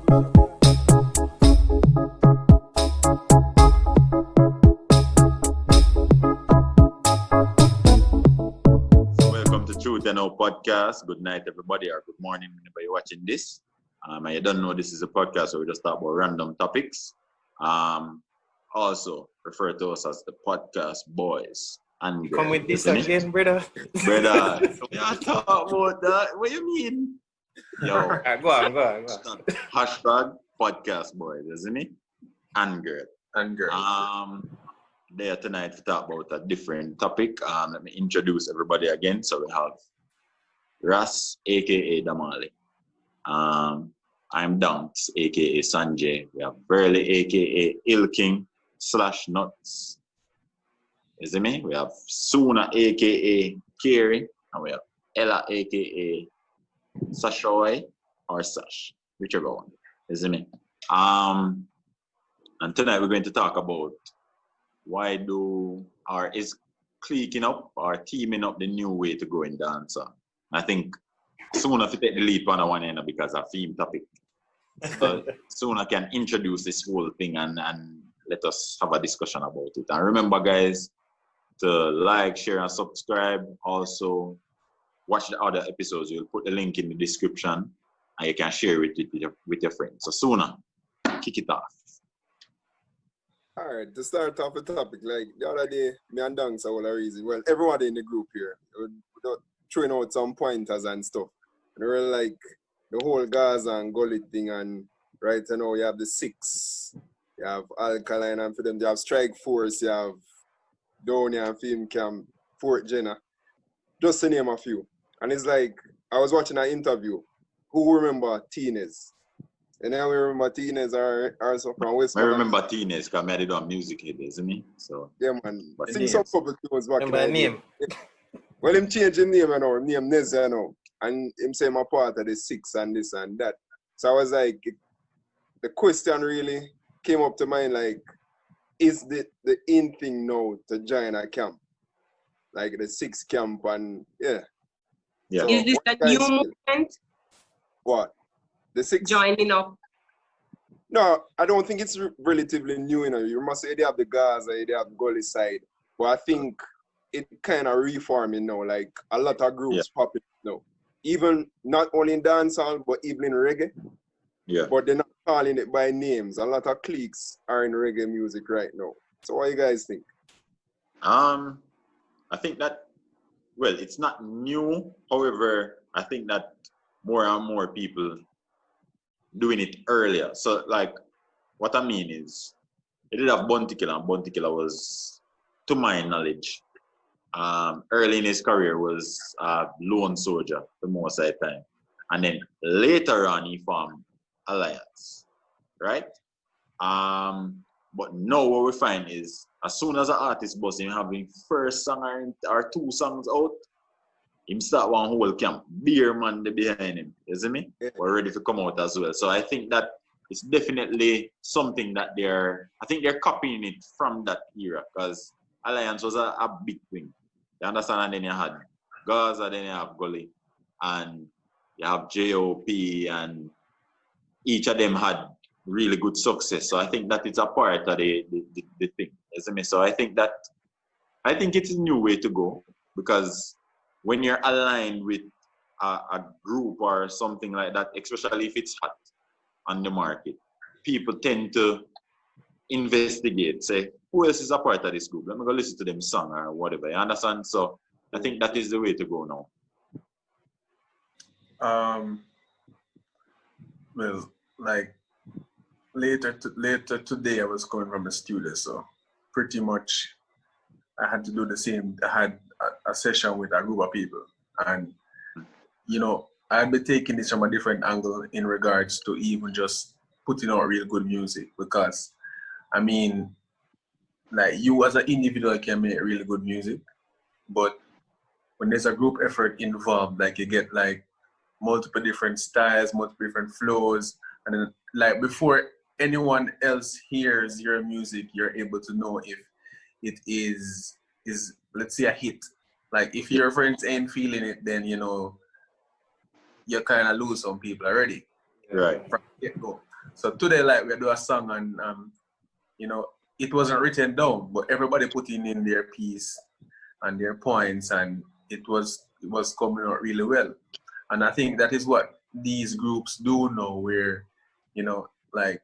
Welcome to Chute podcast. Good night, everybody, or good morning whenever you're watching this. And you don't know this is a podcast where we just talk about random topics. Also refer to us as the podcast boys. And Come with this again, brother. Brother, we are talking about that. What do you mean? Yo, Go on. hashtag podcast boys, isn't it? And girl. And girl. There tonight to talk about a different topic. Let me introduce everybody again. So we have Ras, aka Damali. I'm Dunks, aka Sanjay. We have Burley, aka Ilking / Nuts. You see me? We have Suna, aka Kiri, and we have Ella, aka Sashoy or Sash, whichever one. You see me? And tonight we're going to talk about why is cliquing up or teaming up the new way to go in dancehall. I think Suna to take the leap on the one end because of theme topic. So Suna can introduce this whole thing and let us have a discussion about it. And remember, guys, to like, share, and subscribe. Also, watch the other episodes. We'll put the link in the description and you can share it with your friends. So Suna, kick it off. All right, to start off the topic, like the other day, me and Dunks are all a reason. Well, everybody in the group here, we're throwing out some pointers and stuff. And we're like the whole Gaza and Gully thing, and right now you have the Six, you have Alkaline, and for them you have Strike Force, you have Donia and Film Camp, Fort Jenna, just to name a few. And it's like, I was watching an interview. Who remember Teenage? And then we remember Teenage are also from West. I remember Teenage because I did on music head, isn't he? So yeah, man. But Sing some couple tunes back Remember in the name? Well, him change his name now, name Nezia now. And him say my part of the Six and this and that. So I was like, the question really came up to mind, like, is the in thing now to join a camp? Like the Six camp and yeah. yeah. So, Is this what a new guys feel? movement What? The Six? joining up? No, I don't think it's relatively new, you know. You must say they have the Gaza, they have Gully side. But I think it kind of reforming now. Like a lot of groups popping now. Even not only in dancehall, but even in reggae. Yeah. But they're not calling it by names. A lot of cliques are in reggae music right now. So what do you guys think? I think that, well, it's not new. However, I think that more and more people doing it earlier. So, like, what I mean is, they did have Bounty Killer, and Bounty Killer was, to my knowledge, early in his career was Lone Soldier, the most of the time. And then later on, he formed Alliance, right? But now what we find is, as soon as an artist bust him having first song or two songs out, him start one whole camp. Beer man they behind him. You see me? Yeah. We're ready to come out as well. So I think that it's definitely something that they're copying it from that era, because Alliance was a big thing. You understand? And then you had Gaza, then you have Gully, and you have JOP, and each of them had really good success. So I think that it's a part of the thing. You see me? So I think it's a new way to go, because when you're aligned with a group or something like that, especially if it's hot on the market, people tend to investigate, say, who else is a part of this group? Let me go listen to them song or whatever. You understand? So I think that is the way to go now. Well, like later today, I was coming from the studio, so pretty much I had to do the same. I had a session with a group of people, and you know, I'd be taking this from a different angle in regards to even just putting out real good music, because I mean, like, you as an individual can make really good music, but when there's a group effort involved, like, you get like multiple different styles, multiple different flows, and then, like, before anyone else hears your music, you're able to know if it is let's say a hit. Like, if your friends ain't feeling it, then you kind of lose some people already. Right. From the get-go. So today, like, we do a song and, you know, it wasn't written down, but everybody putting in their piece and their points, and it was coming out really well. And I think that is what these groups do now, where, you know, like,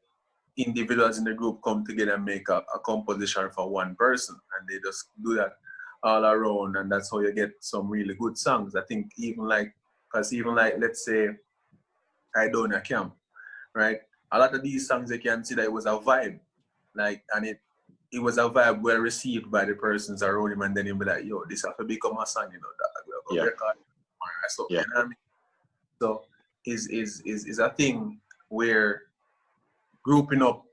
individuals in the group come together and make a composition for one person, and they just do that all around, and that's how you get some really good songs. I think even like, let's say I Don't Camp, right? A lot of these songs, you can see that it was a vibe, like, and it was a vibe well received by the persons around him, and then he'll be like, yo, this have to become a song, you know, that we're going to record or something. You know what I mean? So is a thing where grouping up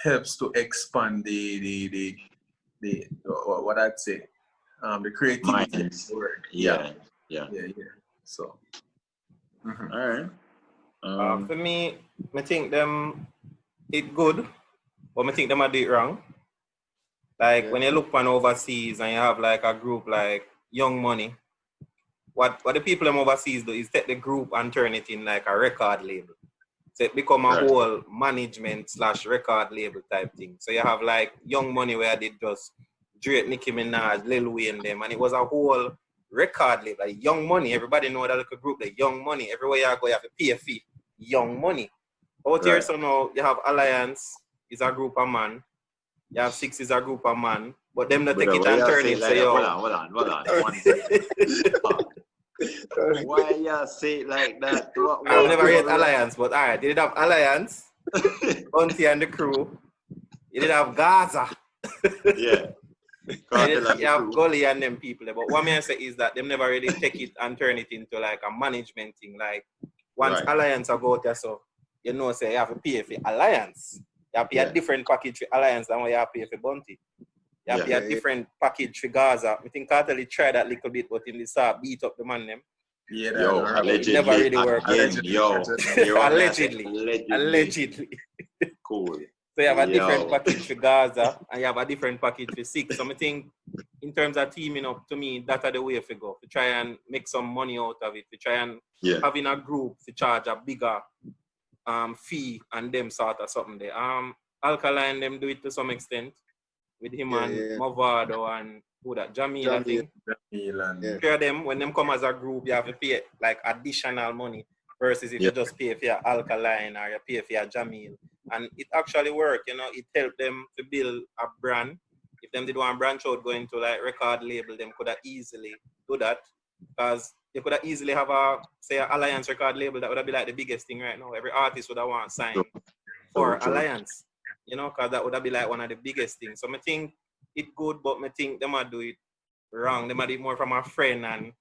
helps to expand the what I'd say, the creativity of the word. Yeah. So all right. For me, I think them it good, but I think them are do it wrong. Like when you look on overseas and you have like a group like Young Money, what the people them overseas do is take the group and turn it in like a record label. So it become a whole management / record label type thing. So you have like Young Money where they just Drake, Nicki Minaj, Lil Wayne them, and it was a whole record label. Like Young Money, everybody know that little group, like Young Money. Everywhere you go, you have to pay a fee. Young Money. Out here, so now you have Alliance is a group of man. You have Six is a group of man. But them not take it and turn it. Say, hold on. 1 second. Why you say it like that? I've never read Alliance, but all right, they did have Alliance, Bunty and the crew. You did have Gaza. Yeah. You have Gully and them people. But what I say is that them never really take it and turn it into like a management thing. Like once Alliance are go there, so you know, say you have to pay for Alliance. You have to pay a different package for Alliance than what you have to pay for Bunty. You have to pay a different package for Gaza. I think Cartel tried that little bit, but in the start beat up the man them. Yeah, allegedly. It never really worked. Allegedly. Cool. So you have a different package for Gaza and you have a different package for Six. So I think in terms of teaming up, to me, that's the way to go. To try and make some money out of it. To try and having a group to charge a bigger fee and them sort of something there. Alkaline them do it to some extent with him and Movado and who that Jamil, I think. Jamil and them when them come as a group, you have to pay like additional money versus if you just pay for your Alkaline or you pay for your Jamil. And it actually worked, you know, it helped them to build a brand. If them did want to branch out going to like record label, them could have easily do that. Because they could have easily have a, say, an Alliance record label that would have been like the biggest thing right now. Every artist would have want to sign for Alliance, you know, because that would have been like one of the biggest things. So I think it good, but I think they might do it wrong. They might do it more from a friend and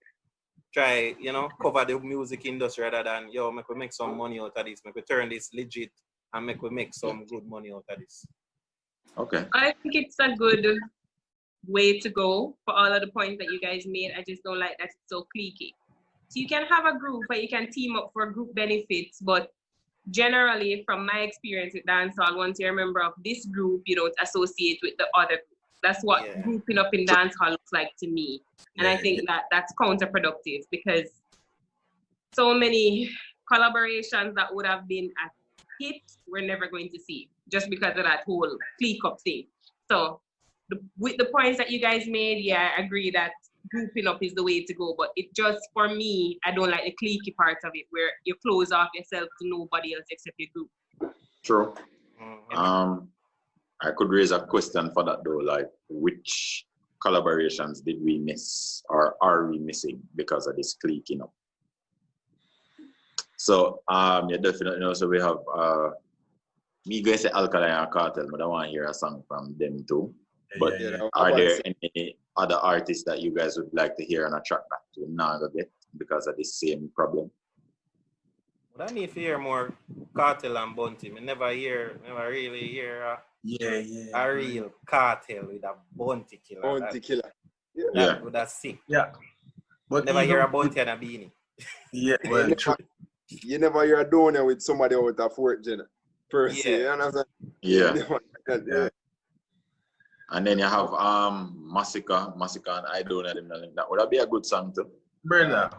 try, you know, cover the music industry rather than, yo, make some money out of this, make we turn this legit and make some good money out of this. Okay. I think it's a good way to go for all of the points that you guys made. I just don't like that it's so cliquey. So you can have a group where you can team up for group benefits, but generally from my experience with dancehall, once you're a member of this group, you don't associate with the other group. That's what grouping up in dancehall looks like to me. And I think that that's counterproductive because so many collaborations that would have been a hit, we're never going to see just because of that whole clique up thing. So with the points that you guys made, I agree that grouping up is the way to go. But it just, for me, I don't like the cliquey part of it where you close off yourself to nobody else except your group. True. I could raise a question for that though, like which collaborations did we miss or are we missing because of this cliquing up? So definitely know. So we have me going to say Alkaline and Cartel, but I want to hear a song from them too. But are there any other artists that you guys would like to hear on a track back to Naga get because of the same problem? But I need to hear more Cartel and Bunty. I never really hear a real Cartel with a Bunty killer. Bunty killer. That's sick. Yeah. But never hear a Bunty and a Beanie. Yeah, well, true. You never hear a donor with somebody out of Fort Jenna. Per se, you understand? Yeah. And then you have Massacre and I Don't Know Them. That would be a good song too. Brother.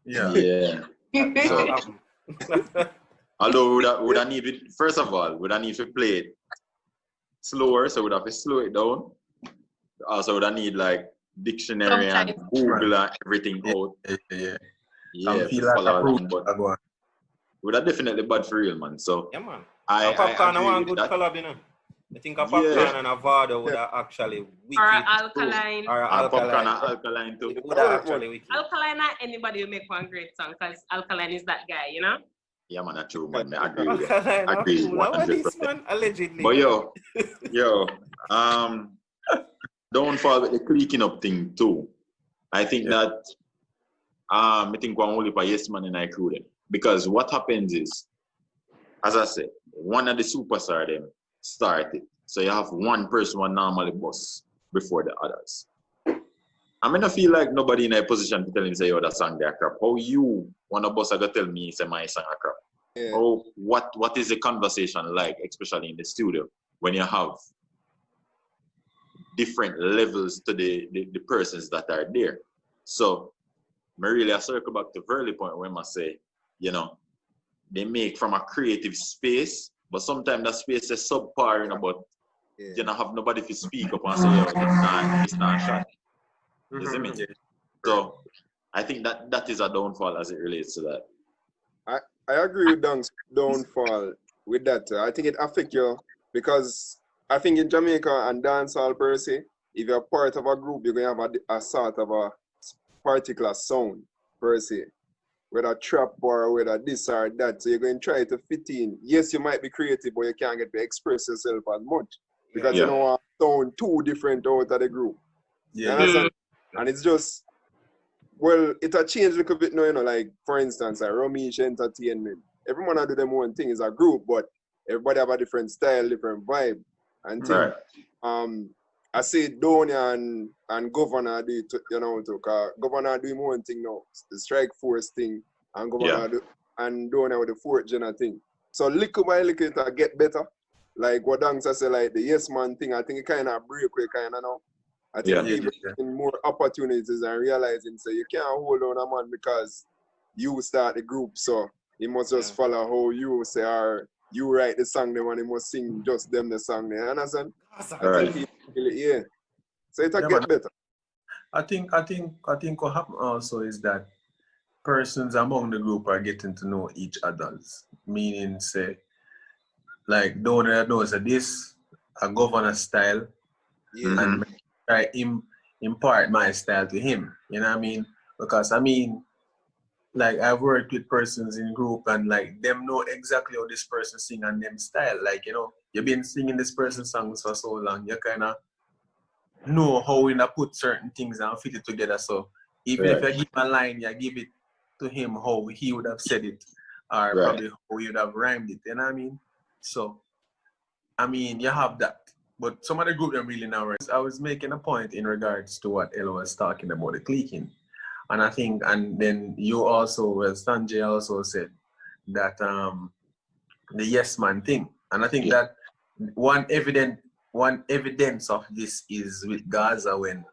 Yeah. So, Although would I need it, first of all, would I need to play it slower, so would I have to slow it down? Also would I need like dictionary and Google and everything out. Yeah, feel like along, but would that definitely bad for real, man. So yeah, man. I Popcorn, I agree want with good that. collab, you know. I think a popcorn and a Vado would have actually wicked. Or alkaline. Or popcorn and alkaline too. Would have actually wicked. Alkaline, not anybody will make one great song because alkaline is that guy, you know? Yeah, man, that's true, man. I agree with that. I agree 100%. Man, allegedly. But don't fall with the clicking up thing too. I think that I think one only by yes man and I crew them. Because what happens is, as I said, one of the superstars them started. So you have one person who normally boss before the others. I mean, I feel like nobody in a position to tell him say, "Oh, that song they're crap." How you one of us are gonna tell me say my song are crap? Yeah. Oh, what is the conversation like, especially in the studio, when you have different levels to the persons that are there? So, I really circle back to Verly point when I say, you know, they make from a creative space, but sometimes that space is subpar, you know, but you don't have nobody to speak up and say, "Oh, it's not shot." You see me? So I think that is a downfall as it relates to that. I agree with Dunk's downfall with that. I think it affects you because I think in Jamaica and dancehall per se, if you're part of a group, you're going to have a sort of a particular sound per se, whether trap or whether this or that. So you're going to try to fit in. Yes, you might be creative, but you can't get to express yourself as much because you don't want to sound too different out of the group. Yeah. And it's just, well, it has changed a little bit now, you know, like, for instance, like Ramesh Entertainment. Everyone do their own thing as a group, but everybody have a different style, different vibe. And I see Donia and Governor do it, you know, because Governor do more thing now, the Strike Force thing, and Governor do, and Donia with the 4th gen thing. So little by little it get better. Like what Danks say, like the Yes Man thing, I think it kind of break away kind of now. I think people getting more opportunities and realizing so you can't hold on a man because you start the group, so he must just follow how you say or you write the song them and he must sing just them the song there. Understand? Right. So it'll get better. I think what happens also is that persons among the group are getting to know each other's. Meaning say like Donor knows that this a Governor style and I impart my style to him, you know what I mean? Because I mean, like I've worked with persons in group and like them know exactly how this person sing and them style. Like, you know, you've been singing this person's songs for so long, you kind of know how you put certain things and fit it together. So even if you give a line, you give it to him how he would have said it or probably how he would have rhymed it, you know what I mean? So, I mean, you have that. But some of the group them really now, right? I was making a point in regards to what Ella was talking about, the cliquing. And I think, and then you also, well, Sanjay also said that the yes man thing. And I think that one evidence of this is with Gaza when,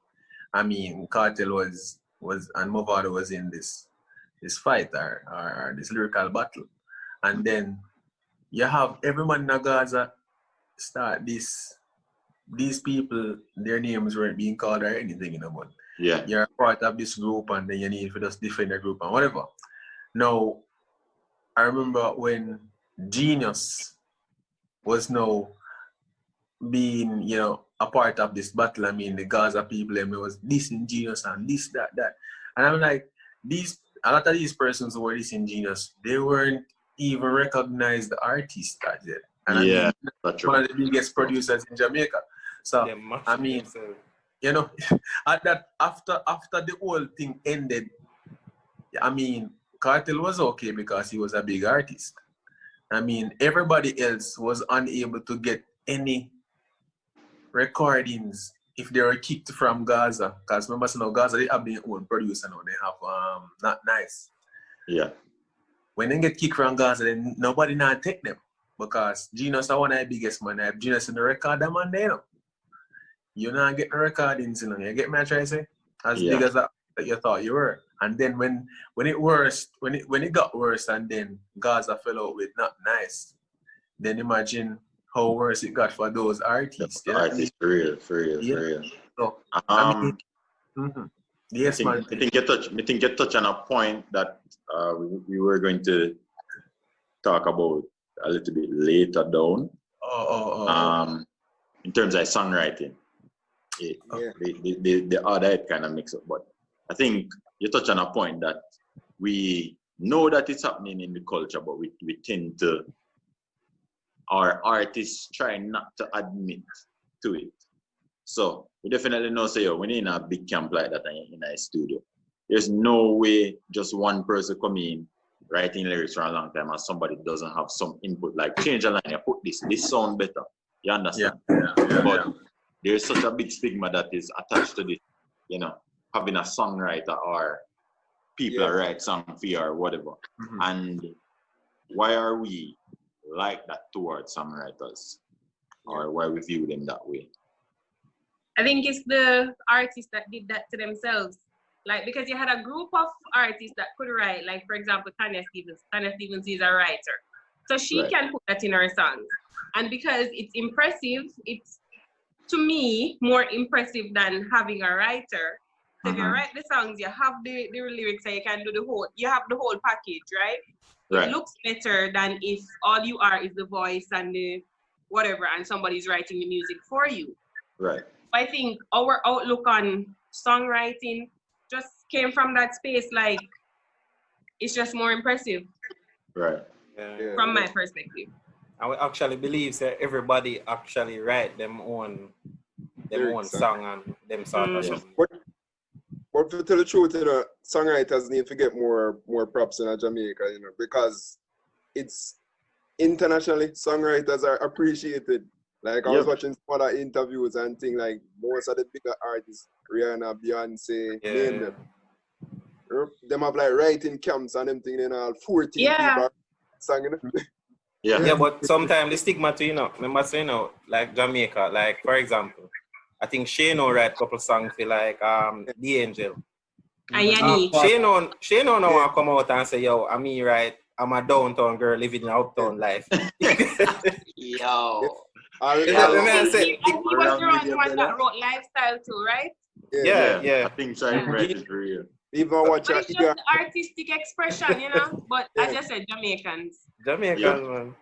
I mean, Cartel was and Movado was in this fight or this lyrical battle. And then you have every man in Gaza start these people, their names weren't being called or anything, you know, but you're part of this group and then you need to just defend the group and whatever. Now, I remember when Genius was now being, you know, a part of this battle, I mean, the Gaza people, it was disingenuous and this, that. And I'm like, a lot of these persons who were disingenuous, they weren't even recognized the artists as yet. And I mean, one of the biggest producers in Jamaica. So, I mean, you know, that after the whole thing ended, I mean, Cartel was okay because he was a big artist. I mean, everybody else was unable to get any recordings if they were kicked from Gaza. Because remember, so now Gaza, they have their own producer now. They have Not Nice. Yeah. When they get kicked from Gaza, then nobody now take them. Because Genius is one of the biggest man. I have Genius in the record, that man there, you know. You're not getting recordings, you know. You get me, I try to say? As big as that you thought you were. And then when it got worse, and then Gaza fell out with not nice, then imagine how worse it got for those artists. The artists, for real. So, I mean, yes, man. I think you touch on a point that we were going to talk about a little bit later down. In terms of songwriting, the other kind of mix up. But I think you touch on a point that we know that it's happening in the culture, but we tend to, our artists try not to admit to it. So we definitely know, say, when you're in a big camp like that in a studio, there's no way just one person come in writing lyrics for a long time and somebody doesn't have some input, like change a line, put this sound better. You understand? But there's such a big stigma that is attached to this, having a songwriter or people that write song for you or whatever. And why are we like that towards songwriters? Or why we view them that way? I think it's the artists that did that to themselves. Like, because you had a group of artists that could write, like, for example, Tanya Stevens. Tanya Stevens is a writer. So she can put that in her songs. And because it's impressive, it's, to me, more impressive than having a writer. So if you write the songs, you have the lyrics, and you can do you have the whole package, right? It looks better than if all you are is the voice and the whatever, and somebody's writing the music for you. Right. I think our outlook on songwriting just came from that space, like, it's just more impressive. Right. From my perspective. I would actually believe that everybody actually write them own song and them sort of stuff. But to tell the truth, songwriters need to get more props in Jamaica, because it's internationally, songwriters are appreciated. Like, I was watching some other interviews and things, like, most of the bigger artists, Rihanna, Beyonce, name them. Them have, like, writing camps and them thing, 14 people singing. Yeah, but sometimes the stigma too, remember, like Jamaica, like, for example, I think Shane write a couple songs for, like, The Angel. Ayani. Shane no want to come out and say, yo, I'm a downtown girl living in uptown life. Yo. He was the one that wrote Lifestyle too, right? Yeah. I think so. It's real. Even watch it's just the artistic expression, But I just said Jamaicans, man. Can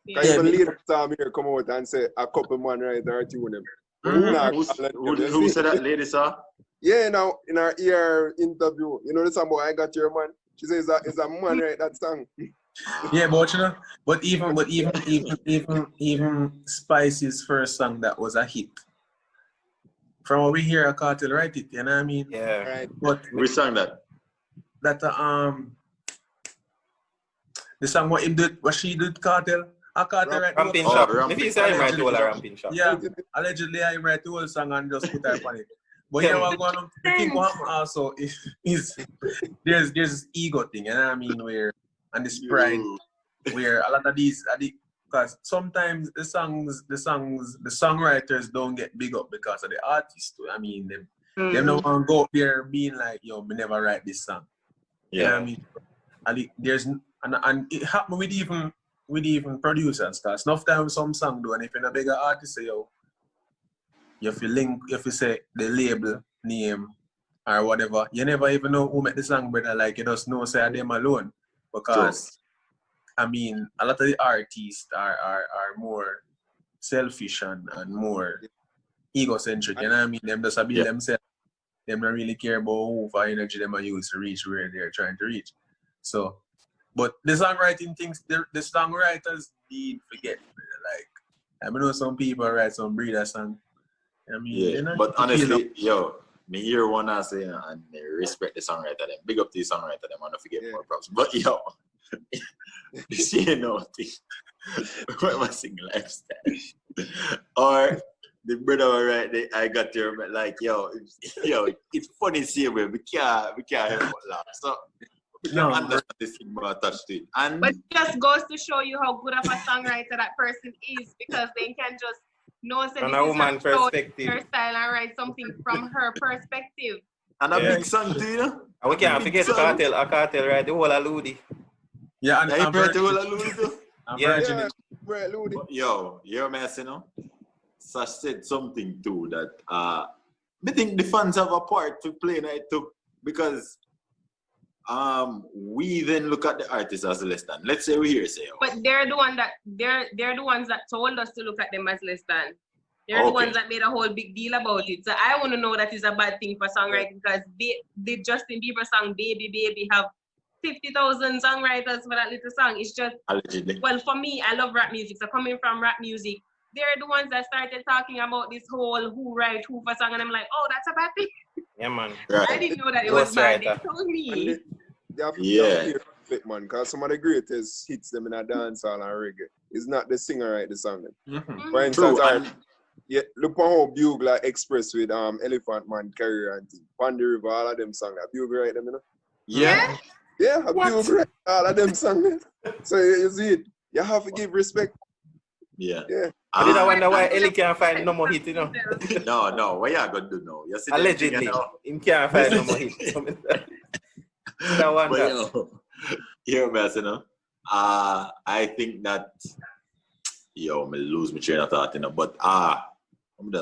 even later time here come out and say a couple man right there tune them. Who said that, lady, sir? Yeah, now in our ear interview, the song about I Got Your Man. She says it's a man right that song. Yeah, but even Spice's first song that was a hit. From what we hear, a Cartel write it, you know what I mean? Yeah. Right. But we sang that. That the song what she did, Cartel. A Cartel write Ramping Shop. If you say I write the whole Ramping Shop. Yeah, allegedly I write the whole song and just put her on it. But the thing what happen also is there's ego thing, you know what I mean? And this pride, where a lot of these, because sometimes the songwriters don't get big up because of the artists too. I mean, them don't want to go up there being like, yo, me never write this song. You know what I mean? And it happened with even producers, because enough time some song do, and if you're a bigger artist, say, yo, if you say the label name or whatever, you never even know who made the song, brother. Like, you just know, say, them alone. Because, I mean, a lot of the artists are more selfish and more egocentric, you know what I mean? Them just build themselves. Them don't really care about who for energy them use to reach where they're trying to reach. So, but the songwriting things, the songwriters need to forget, like, I know some people write some breeder song. I mean, but honestly, me hear one I say, and they respect the songwriter, them big up to the songwriter, them want to forget more props. But you see, thing. What am I saying, lifestyle? Or the brother will write, I got your, like, it's funny seeing where we can't help but laugh. So we can understand the stigma attached to it. But it just goes to show you how good of a songwriter that person is, because they can just know, say, from a woman's perspective, her style, and write something from her perspective. And a big song too, you know? And we can't forget a cartel, right? The whole of Ludi. Yeah, and Yeah, you heard the whole of Ludi too? Yeah, Ludi. Yo, you're messing up. Sash said something too that I think the fans have a part to play in it too, because we then look at the artists as less than. Let's say we hear say. But they're the ones that told us to look at them as less than. They're the ones that made a whole big deal about it. So I want to know that is a bad thing for songwriting, because the Justin Bieber song Baby Baby have 50,000 songwriters for that little song. It's just, allegedly. Well, for me, I love rap music. So coming from rap music, they're the ones that started talking about this whole who write who for song, and I'm like, oh, that's a bad thing. Yeah, man. Right. I didn't know that it was bad. They told me. They have to hear it, man, because some of the greatest hits them in a dancehall and reggae. It's not the singer write the song. For instance, look on how Bugler express with Elephant Man, Carrier and Pandy River, all of them songs. Bugler write them, you know? Yeah. Yeah, Bugler write all of them songs. So you see it. You have to give respect. Yeah. I did wonder why Ellie can't find no more hit, you know? No. What you gonna do now? Allegedly, him can't find no more hit. But you're messing up. I think that me lose my train of thought, you know. But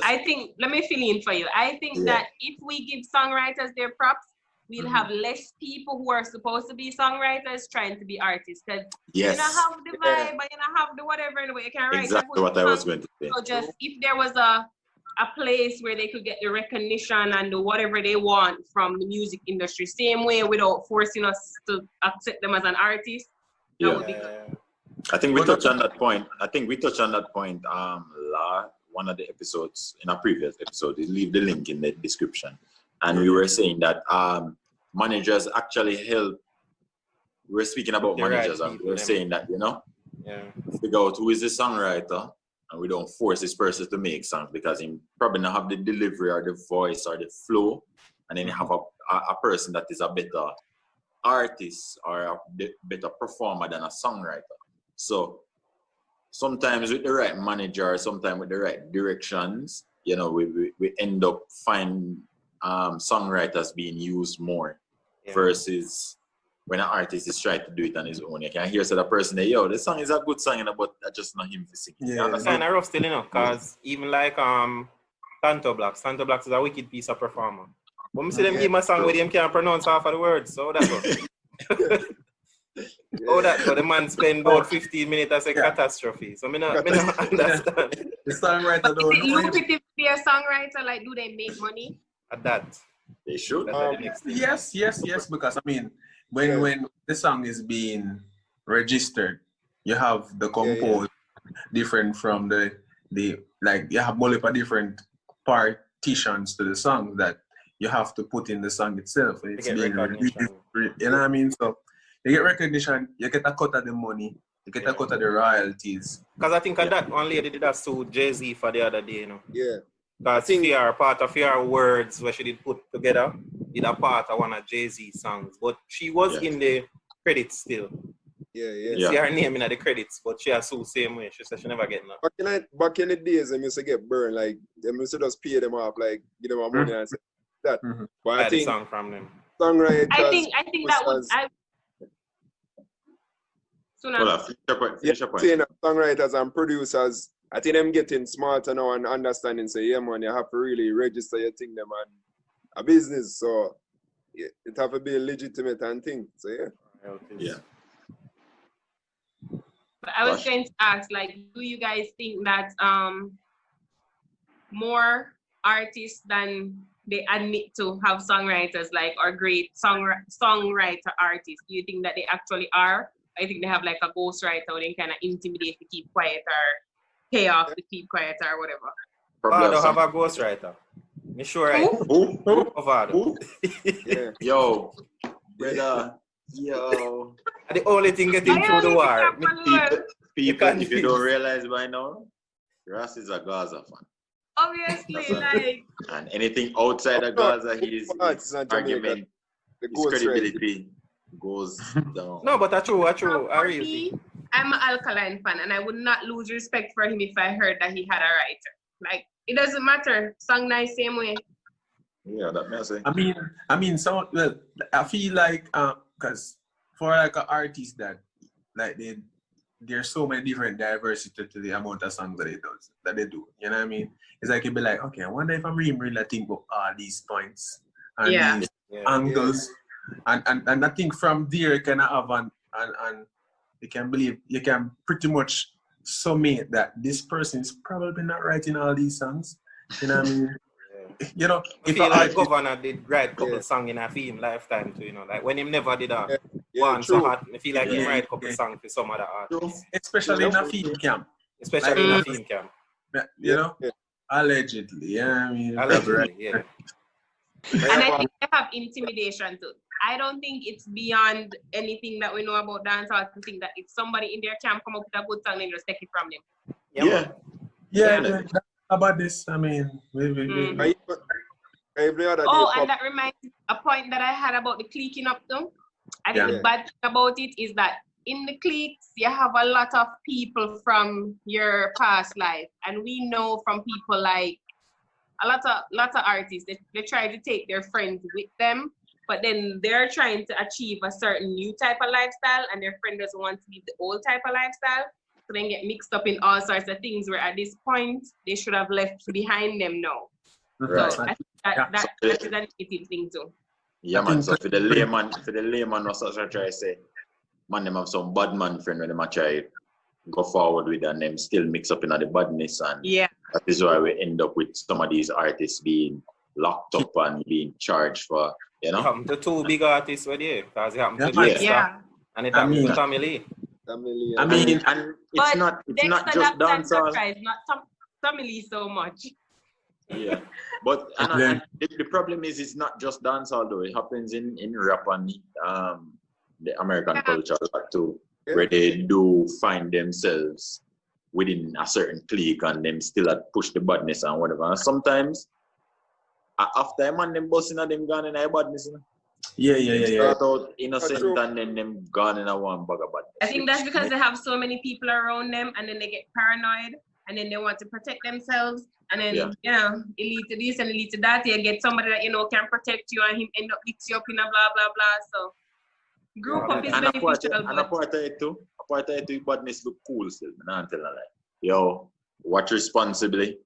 I think, let me fill in for you. I think that if we give songwriters their props, we'll have less people who are supposed to be songwriters trying to be artists. Because you don't have the vibe, but you don't have the whatever in the way you can write. Exactly what I was going to say. So just if there was a place where they could get the recognition and the whatever they want from the music industry, same way without forcing us to accept them as an artist, that would be good. I think we touched on that point. One of the episodes, in a previous episode. Leave the link in the description. And we were saying that managers actually help. We were speaking about managers, and we were saying that, figure out who is the songwriter, and we don't force this person to make songs, because he probably not have the delivery or the voice or the flow, and then you have a person that is a better artist or a better performer than a songwriter. So sometimes with the right manager, sometimes with the right directions, we end up finding songwriters being used more versus when an artist is trying to do it on his own. You can hear the person say, this song is a good song, but that's just not him to sing. It's kind of rough still, because even like Tanto Blacks is a wicked piece of performer. But I see them give him a song where him can't pronounce half of the words, so that's what. So the man spend about 15 minutes as a catastrophe. So I don't understand. The songwriter don't know. Is it lucrative to be a songwriter? Like, do they make money? At that. They should. Yes, because when the song is being registered, you have the compose different from the you have multiple different partitions to the song that you have to put in the song itself. It's being released, you know what I mean? So you get recognition, you get a cut of the money, you get a cut of the royalties. Because I think that one lady did that sue Jay-Z for the other day, Yeah. Because part of her words where she did put together, did a part of one of Jay-Z songs. But she was in the credits still. Yeah. See her name in the credits, but she has sued same way. She said she never get nothing. Back in the days, they used to get burned, like, they used to just pay them off, like, give them a money and say that. But I think song from them. Songwriters, I think that was... Songwriters and producers, I think them getting smarter now and understanding, say, yeah, man, you have to really register your thing, them, and a business, so it have to be legitimate and thing, so yeah. But I was going to ask, like, do you guys think that more artists than they admit to have songwriters, like, are great songwriter artists? Do you think that they actually are? I think they have like a ghostwriter, or they kind of intimidate to keep quiet, or pay off to keep quiet, or whatever. I don't have a ghostwriter. Me sure I Who? Yeah. Yo, brother. Yo. The only thing getting through the war. People, if you don't realize by now, Ross is a Gaza fan. Obviously, like. And anything outside of Gaza, his argument, his credibility goes down. No, but that's true. I really think. I'm an Alkaline fan, and I would not lose respect for him if I heard that he had a writer. Like, it doesn't matter. Song nice, same way. Yeah, that may say. I mean, so well, I feel like because for like an artist that like there's so many different diversity to the amount of songs that they do. You know what I mean? It's like you'd be like, okay, I wonder if I'm really think about all these points and these angles. And I think from there you can have and you can pretty much summate that this person is probably not writing all these songs. You know what I mean? You know, I feel like Governor did write a couple songs in a film lifetime too, you know, like when him never did a one so hard, I feel like he write a couple songs for some other artists. Especially in a film camp. Especially in a film camp. You know? Allegedly, yeah. I mean, allegedly, yeah. And I think they have intimidation too. I don't think it's beyond anything that we know about dancehall to think that if somebody in their camp come up with a good song, then just take it from them. Yeah. How about this? I mean, maybe. Oh, and that reminds me a point that I had about the cliquing up though. I think the bad thing about it is that in the cliques, you have a lot of people from your past life. And we know from people like a lot of artists, they try to take their friends with them, but then they're trying to achieve a certain new type of lifestyle and their friend doesn't want to live the old type of lifestyle. So they get mixed up in all sorts of things where at this point, they should have left behind them now. Right. So I think that is a negative thing too. Yeah, man. So for the layman, what's I try to say, man, them have some bad man friend when them try go forward with and them still mix up in the badness, and that is why we end up with some of these artists being locked up and being charged for, you know. The two big artists were there because it happened to Dexter and it happened to Tommy Lee. I mean, and it's not just dancehall. Not Tommy Lee so much. Yeah, but and the problem is it's not just dancehall though. It happens in rap and the American culture a lot too, where they do find themselves within a certain clique and them still push the badness and whatever. And sometimes after a man them busting at them gone in a badness, you know? Yeah. Start out innocent and then them gone in a one bag of badness. I think that's because they have so many people around them and then they get paranoid and then they want to protect themselves and then you know, it leads to this and it leads to that. You get somebody that you know can protect you and him end up mix you up in a blah blah blah. So group up is beneficial. And a part of it too, badness look cool still. I'm telling you, like, yo, watch responsibly.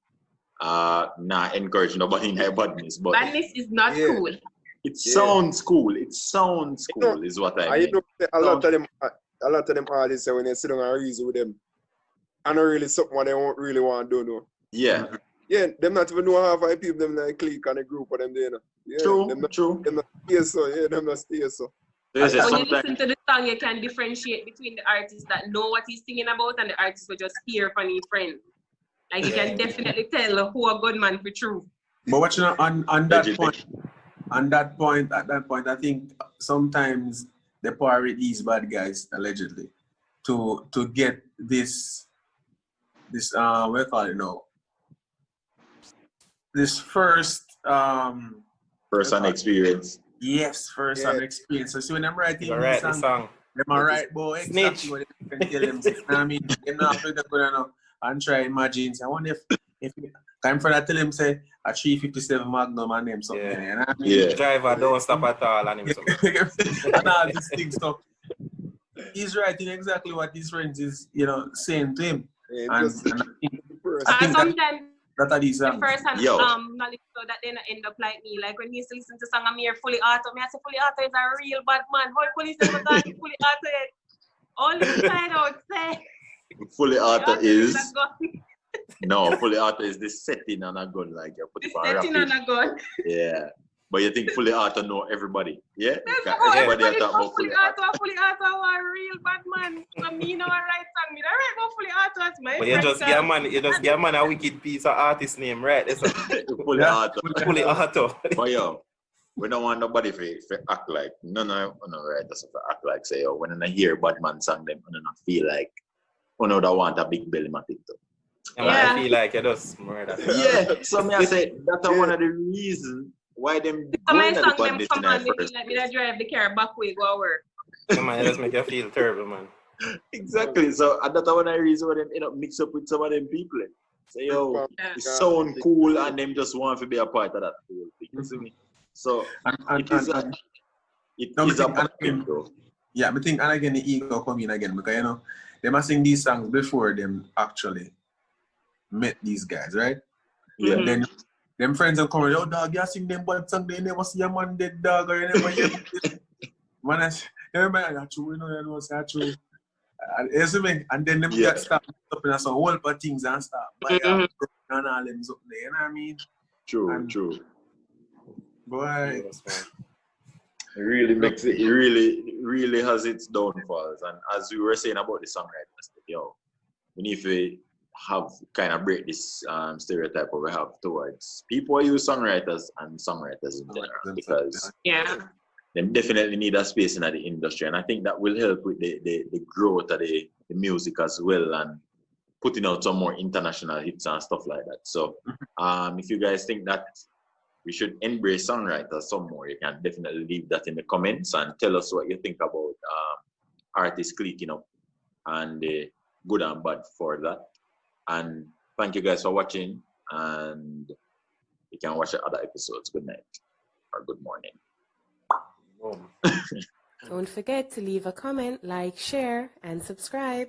Not encourage nobody in their badness, but badness is not cool. It sounds cool. It sounds cool, is what I mean. A lot of them artists say when they sit down and reason with them, I don't really something what they won't really want to do. No. Yeah. Yeah, them not even know half of people them like clique and a group of them there. No. Yeah, True. Them not stay so. Yeah, them not stay so. When you listen to the song, you can differentiate between the artists that know what he's singing about and the artists who just hear from his friends. Like you can definitely tell who a good man for true. But what you know, on that point, I think sometimes they power with these bad guys allegedly to get this what do you call it now? This first-hand experience. Yes, first-hand experience. So see when I'm writing the song, them are right, boy. Exactly what they can tell them. You know what I mean? They're not going to go and try imagine. I wonder if time for that tell him say a 357 Magnum and name something. You know what I mean? Driver don't stop at all and him something. And all these things. So he's writing exactly what his friends is, you know, saying to him. Yeah, and I think sometimes that are these the first hand knowledge so that they not end up like me. Like when he used to listen to song I'm here fully auto, I say fully auto is a real bad man. Whole police is not fully auto yet. All inside out say. Fully auto is no, fully auto is the setting on a gun, like you put it on setting on a gun. Yeah. But you think fully auto know everybody? Yeah? Everybody know fully auto. Fully auto a real bad man. So me know a right song. Me don't write about fully auto as my but you just get a man a wicked piece of artist name, right? That's fully auto. Fully auto. But yo, we don't want nobody to act like no, right? That's to act like say, oh, when I hear bad man song them, I don't feel like that want a big belly matic too. I feel like you just murder. Yeah, so me I say that's one of the reasons why them going at the badness in our first. Like me that drive the car back way go work. Yeah, man, it just make you feel terrible, man. Exactly. So that's one of the reasons why them end up mix up with some of them people. Say, yo, it sound cool and them just want to be a part of that whole thing. You see me? So it is a package, though. Yeah, I think, and again, the ego come in again because, you know, they must sing these songs before them actually met these guys, right? Yeah. And then them friends will come around, oh, dog, you sing them bad song, they never see a man dead, dog, or you never hear man, everybody, that's true, you know, that's true. You see me? And then them get start up in some whole of things and start buy and all them up there, you know what I mean? True. Boy. It really makes it, really has its downfalls. And as we were saying about the songwriters, yo, we need to have kind of break this stereotype that we have towards people who use songwriters and songwriters in general, because they definitely need a space in the industry. And I think that will help with the growth of the music as well, and putting out some more international hits and stuff like that. So if you guys think that we should embrace songwriters some more, you can definitely leave that in the comments and tell us what you think about artists clicking up and the good and bad for that. And thank you guys for watching, and you can watch the other episodes. Good night or good morning. Don't forget to leave a comment, like, share, and subscribe.